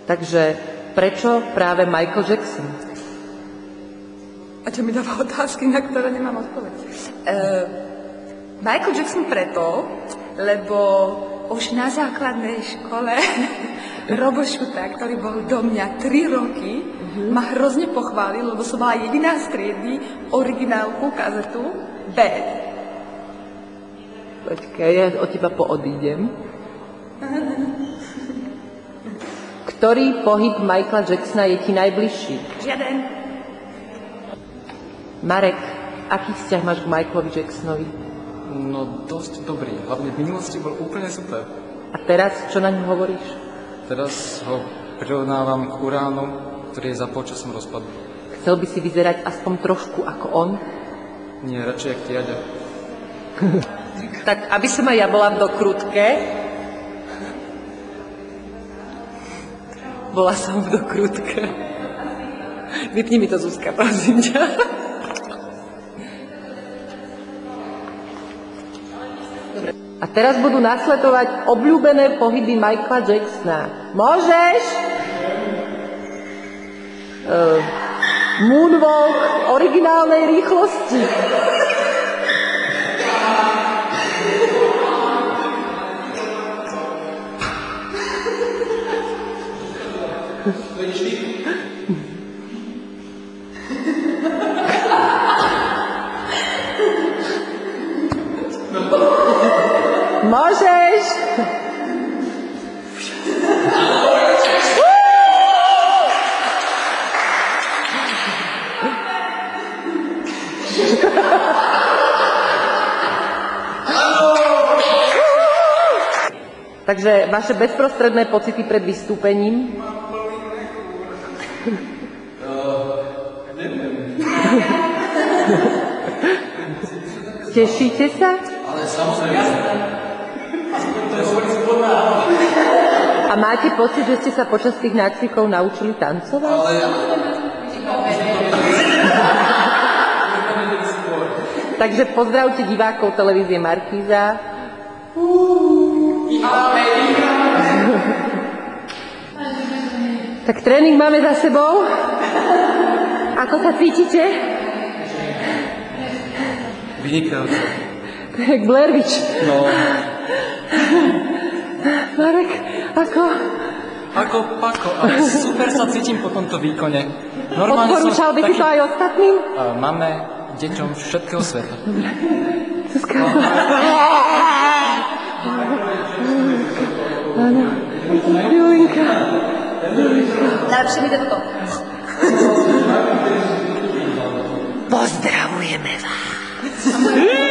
Takže prečo práve Michael Jackson? A čo mi dáva otázky, na ktoré nemám odpoveď? Michael Jackson preto, lebo už na základnej škole Robo Šuta, ktorý bol do mňa 3 roky, ma hrozne pochválil, lebo som mala jediná z triedy originálku, kazetu Bad. Počkaj, ja od teba poodídem. Ktorý pohyb Michaela Jacksona je ti najbližší? Žiaden. Marek, aký vzťah máš k Michaelovi Jacksonovi? No dosť dobrý, hlavne v minulosti bol úplne super. A teraz, čo na ňu hovoríš? Teraz ho prirovnávam k uránu, ktorý je za počasom rozpadu. Chcel by si vyzerať aspoň trošku ako on? Nie, radšej jak Tiaďa. Tak, aby som aj ja bola v dokrutke. Bola som v dokrutke. Vypni mi to, Zuzka, prosím ťa. A teraz budú nasledovať obľúbené pohyby Michaela Jacksona. Môžeš? Moonwalk originálnej rýchlosti. Môžeš? Takže vaše bezprostredné pocity pred vystúpením? Tešíte sa? Ale samozrejme. A máte pocit, že ste sa počas tých nácvikov naučili tancovať? Takže pozdravte divákov televízie Markíza. Tak tréning máme za sebou. Ako sa cítite? Vynikajúco. To je jak Blair Witch. No. Marek, ako? Ako pako, ale super sa cítim po tomto výkone. Normálne odporúčal by si to aj ostatným? Máme deťom všetkého sveta. Zuzka. Áno. Julinka. Najlepšie mi to toto. Pozdravujeme vás.